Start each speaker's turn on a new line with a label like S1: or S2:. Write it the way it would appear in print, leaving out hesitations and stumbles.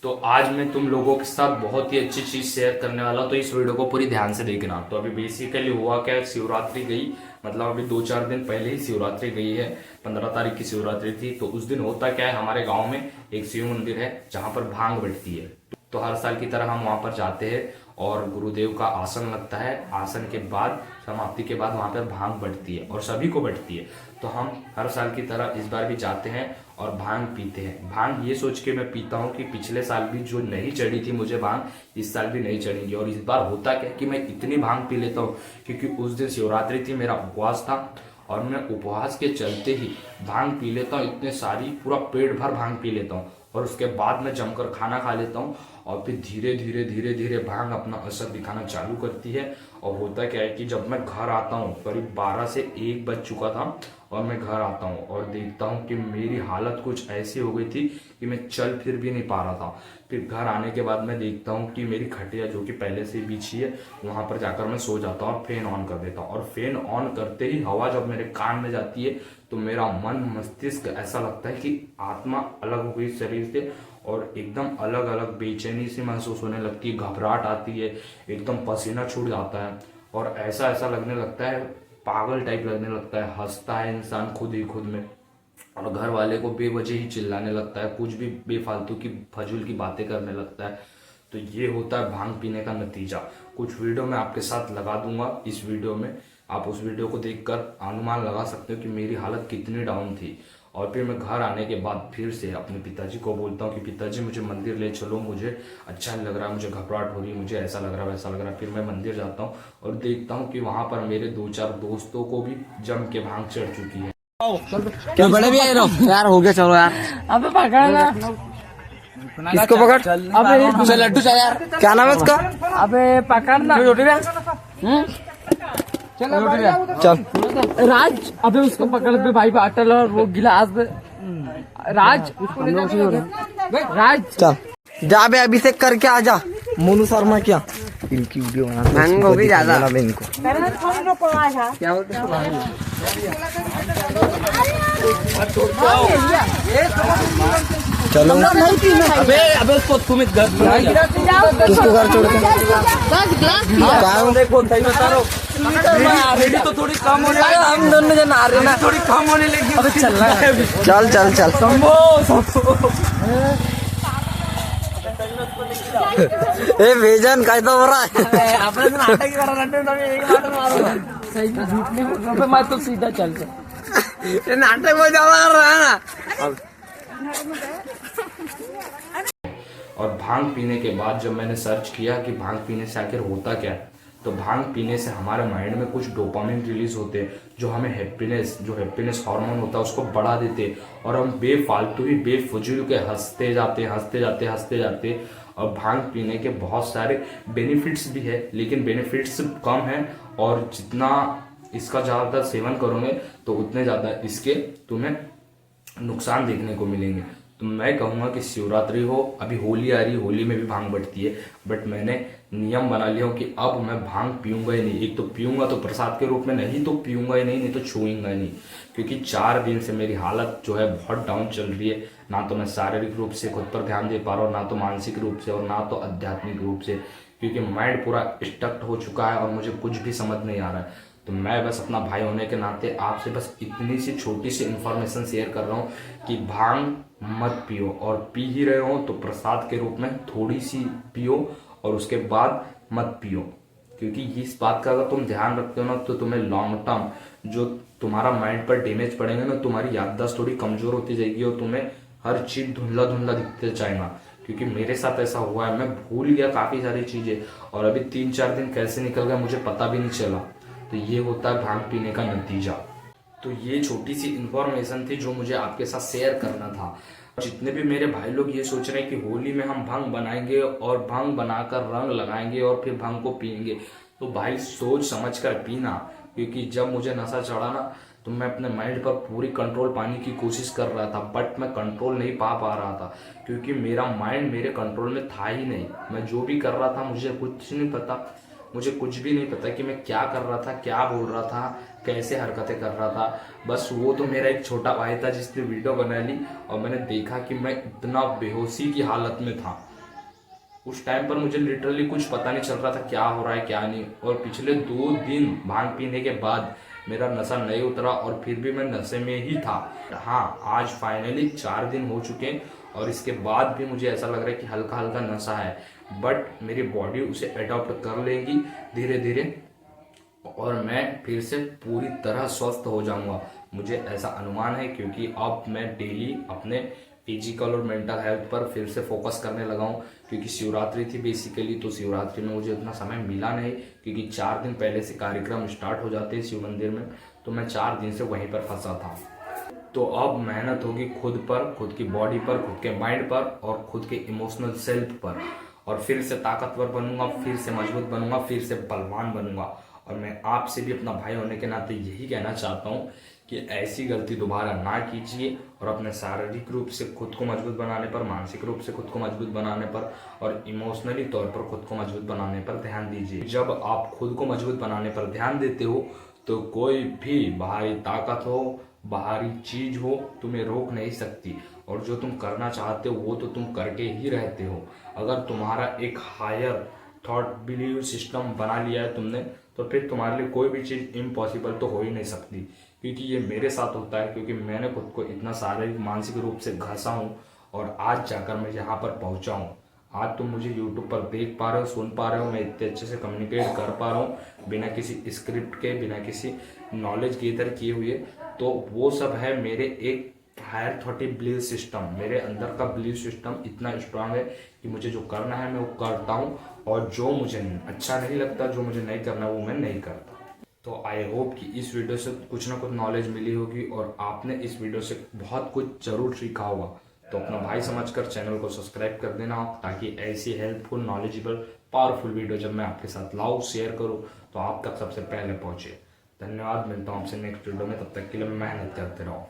S1: तो आज मैं तुम लोगों के साथ बहुत ही अच्छी चीज शेयर करने वाला हूं, तो इस वीडियो को पूरी ध्यान से देखना। तो अभी बेसिकली हुआ क्या, शिवरात्रि गई, मतलब अभी 2-4 दिन पहले ही शिवरात्रि गई है। 15 तारीख की शिवरात्रि थी। तो उस दिन होता क्या है, हमारे गांव में एक शिव मंदिर है जहां पर भांग बढ़ती है। तो हर साल की तरह हम वहां पर जाते हैं और गुरुदेव का आसन लगता है। आसन के बाद, समाप्ति के बाद वहां पर भांग बढ़ती है और सभी को बढ़ती है। तो हम हर साल की तरह इस बार भी जाते हैं और भांग पीते हैं। भांग ये सोच के मैं पीता हूँ कि पिछले साल भी जो नहीं चढ़ी थी मुझे भांग, इस साल भी नहीं चढ़ेंगी। और इस बार होता क्या कि मैं इतनी भांग पी लेता हूँ क्योंकि उस दिन शिवरात्रि थी, मेरा उपवास था और मैं उपवास के चलते ही भांग पी लेता हूँ, इतने सारी, पूरा पेट भर भांग पी लेता हूँ। और उसके बाद मैं जमकर खाना खा लेता हूँ और फिर धीरे धीरे धीरे धीरे भांग अपना असर दिखाना चालू करती है। और होता क्या है कि जब मैं घर आता हूँ, करीब 12 से 1 बज चुका था और मैं घर आता हूँ और देखता हूँ कि मेरी हालत कुछ ऐसी हो गई थी कि मैं चल फिर भी नहीं पा रहा था। फिर घर आने के बाद मैं देखता हूँ कि मेरी खटिया जो कि पहले से बिछी है, वहां पर जाकर मैं सो जाता हूँ और फैन ऑन कर देता हूँ। और फैन ऑन करते ही हवा जब मेरे कान में जाती है तो मेरा मन मस्तिष्क ऐसा लगता है कि आत्मा अलग हो गई शरीर से और एकदम अलग अलग बेचैनी सी महसूस होने लगती है, घबराहट आती है, एकदम पसीना छूट जाता है और ऐसा ऐसा लगने लगता है, पागल टाइप लगने लगता है, हंसता है इंसान खुद ही खुद में और घर वाले को बेवजह ही चिल्लाने लगता है, कुछ भी बेफालतू की फजूल की बातें करने लगता है। तो ये होता है भांग पीने का नतीजा। कुछ वीडियो मैं आपके साथ लगा दूंगा, इस वीडियो में आप उस वीडियो को देखकर अनुमान लगा सकते हो कि मेरी हालत कितनी डाउन थी। और फिर मैं घर आने के बाद फिर से अपने पिताजी को बोलता हूँ कि पिताजी मुझे मंदिर ले चलो, मुझे अच्छा नहीं लग रहा, मुझे घबराहट हो रही, मुझे ऐसा लग रहा वैसा लग रहा। फिर मैं मंदिर जाता हूँ और देखता हूँ कि वहां पर मेरे 2-4 दोस्तों को भी जम के भांग चढ़ चुकी है।
S2: क्या बड़े भी आए रहो यार, हो गया चलो यार।
S3: अबे पकड़ना,
S2: किसको पकड़?
S3: अबे
S2: चल लड्डू चल यार, क्या नाम है उसका?
S3: अबे पकड़ना
S2: रोटी बे चल
S3: राज, अबे उसको पकड़ पे भाई, बाटल और वो गिलास पे राज, राज
S2: चल जा बे, अभिषेक करके आ जा। मोनू शर्मा क्या इनकी वीडियो बना भी ज्यादा इनको क्या बोलते चलो।
S3: अबे अबे उसको तुम घर
S2: किसको घर छोड़ के
S3: देखो सही बता रहा हूँ, तो थोड़ी कम होने लगी, हम दोनों जन आ रहे ना, थोड़ी कम होने लगी। अबे चल रहा है,
S2: चल चल चल ए भेजन काय तो हो रहा है
S3: आपने नाटक ही करा, एक बार मारो सही में, झूठ नहीं बोल रहा मैं तो सीधा चल
S2: नाटक में ज्यादा कर रहा है ना।
S1: और भांग पीने के बाद जब मैंने सर्च किया कि भांग पीने से आखिर होता क्या है, तो भांग पीने से हमारे माइंड में कुछ डोपामिन रिलीज होते हैं जो हमें हैप्पीनेस हार्मोन होता है उसको बढ़ा देते हैं और हम बेफालतू ही बेफजूल के हंसते जाते। और भांग पीने के बहुत सारे बेनिफिट्स भी है, लेकिन बेनिफिट्स कम है और जितना इसका ज़्यादा सेवन करोगे तो उतने ज़्यादा इसके तुम्हें नुकसान देखने को मिलेंगे। तो मैं कहूँगा कि शिवरात्रि हो, अभी होली आ रही है, होली में भी भांग बढ़ती है, बट मैंने नियम बना लिया हो कि अब मैं भांग पीऊंगा ही नहीं। एक तो पीऊंगा तो प्रसाद के रूप में, नहीं तो पीऊंगा ही नहीं तो छूऊंगा ही नहीं। क्योंकि 4 दिन से मेरी हालत जो है बहुत डाउन चल रही है। ना तो मैं शारीरिक रूप से खुद पर ध्यान दे पा रहा हूँ, ना तो मानसिक रूप से और ना तो आध्यात्मिक रूप से, क्योंकि माइंड पूरा स्टक्ट हो चुका है और मुझे कुछ भी समझ नहीं आ रहा है। तो मैं बस अपना भाई होने के नाते आपसे बस इतनी सी छोटी सी इन्फॉर्मेशन शेयर कर रहा हूँ कि भांग मत पियो, और पी ही रहे हो तो प्रसाद के रूप में थोड़ी सी पियो और उसके बाद मत पियो। क्योंकि इस बात का अगर तुम ध्यान रखते हो ना तो तुम्हें लॉन्ग टर्म जो तुम्हारा माइंड पर डैमेज पड़ेगा ना, तुम्हारी याददाश्त थोड़ी कमजोर होती जाएगी और तुम्हें हर चीज धुंधला धुंधला दिखते जाएगा। क्योंकि मेरे साथ ऐसा हुआ है, मैं भूल गया काफी सारी चीजें और अभी 3-4 दिन कैसे निकल गए मुझे पता भी नहीं चला। तो ये होता है भांग पीने का नतीजा। तो ये छोटी सी इंफॉर्मेशन थी जो मुझे आपके साथ शेयर करना था। जितने भी मेरे भाई लोग ये सोच रहे हैं कि होली में हम भंग बनाएंगे और भंग बनाकर रंग लगाएंगे और फिर भंग को पिएंगे, तो भाई सोच समझ कर पीना। क्योंकि जब मुझे नशा चढ़ा ना तो मैं अपने माइंड पर पूरी कंट्रोल पाने की कोशिश कर रहा था, बट मैं कंट्रोल नहीं पा रहा था क्योंकि मेरा माइंड मेरे कंट्रोल में था ही नहीं। मैं जो भी कर रहा था मुझे कुछ नहीं पता, मुझे कुछ भी नहीं पता कि मैं क्या कर रहा था, क्या बोल रहा था, कैसे हरकतें कर रहा था। बस वो तो मेरा एक छोटा भाई था जिसने वीडियो बना ली और मैंने देखा कि मैं इतना बेहोशी की हालत में था उस टाइम पर मुझे लिटरली कुछ पता नहीं चल रहा था क्या हो रहा है क्या नहीं। और पिछले 2 दिन भांग पीने के बाद मेरा नशा नहीं उतरा और फिर भी मैं नशे में ही था। हाँ, आज फाइनली 4 दिन हो चुके हैं और इसके बाद भी मुझे ऐसा लग रहा है कि हल्का हल्का नशा है, बट मेरी बॉडी उसे अडॉप्ट कर लेगी धीरे धीरे और मैं फिर से पूरी तरह स्वस्थ हो जाऊंगा। मुझे ऐसा अनुमान है, क्योंकि अब मैं डेली अपने फिजिकल और मेंटल हेल्थ पर फिर से फोकस करने लगा हूँ। क्योंकि शिवरात्रि थी बेसिकली, तो शिवरात्रि में मुझे उतना समय मिला नहीं, क्योंकि 4 दिन पहले से कार्यक्रम स्टार्ट हो जाते हैं शिव मंदिर में, तो मैं 4 दिन से वहीं पर फंसा था। तो अब मेहनत होगी खुद पर, खुद की बॉडी पर, खुद के माइंड पर और खुद के इमोशनल सेल्फ पर, और फिर से ताकतवर बनूंगा, फिर से मजबूत बनूंगा, फिर से बलवान बनूंगा। और मैं आपसे भी अपना भाई होने के नाते यही कहना चाहता हूँ कि ऐसी गलती दोबारा ना कीजिए और अपने शारीरिक रूप से खुद को मजबूत बनाने पर, मानसिक रूप से खुद को मजबूत बनाने पर और इमोशनली तौर पर खुद को मजबूत बनाने पर ध्यान दीजिए। जब आप खुद को मजबूत बनाने पर ध्यान देते हो तो कोई भी बाहरी ताकत हो, बाहरी चीज हो, तुम्हें रोक नहीं सकती। और जो तुम करना चाहते हो वो तो तुम करके ही रहते हो। अगर तुम्हारा एक हायर थॉट बिलीव सिस्टम बना लिया है तुमने, तो फिर तुम्हारे लिए कोई भी चीज़ इम्पॉसिबल तो हो ही नहीं सकती। क्योंकि ये मेरे साथ होता है, क्योंकि मैंने खुद को इतना शारीरिक मानसिक रूप से घसा हूँ और आज जाकर मैं यहाँ पर पहुँचा हूँ। आज तुम मुझे यूट्यूब पर देख पा रहे हो, सुन पा रहे हो, मैं इतने अच्छे से कम्युनिकेट कर पा रहा हूँ बिना किसी स्क्रिप्ट के, बिना किसी नॉलेज गेदर किए हुए। तो वो सब है मेरे एक हायर थॉटिव बिलीव सिस्टम। मेरे अंदर का बिलीव सिस्टम इतना स्ट्रांग है कि मुझे जो करना है मैं वो करता हूँ, और जो मुझे अच्छा नहीं लगता, जो मुझे नहीं करना, वो मैं नहीं करता। तो आई होप कि इस वीडियो से कुछ ना कुछ नॉलेज मिली होगी और आपने इस वीडियो से बहुत कुछ जरूर सीखा होगा। तो अपना भाई समझकर चैनल को सब्सक्राइब कर देना, ताकि ऐसी हेल्पफुल, नॉलेजेबल, पावरफुल वीडियो जब मैं आपके साथ लाऊं, शेयर करूं, तो आप तक सबसे पहले पहुंचे। धन्यवाद, मिलता हूं आपसे नेक्स्ट वीडियो में। तब तक के लिए मेहनत करते रहो।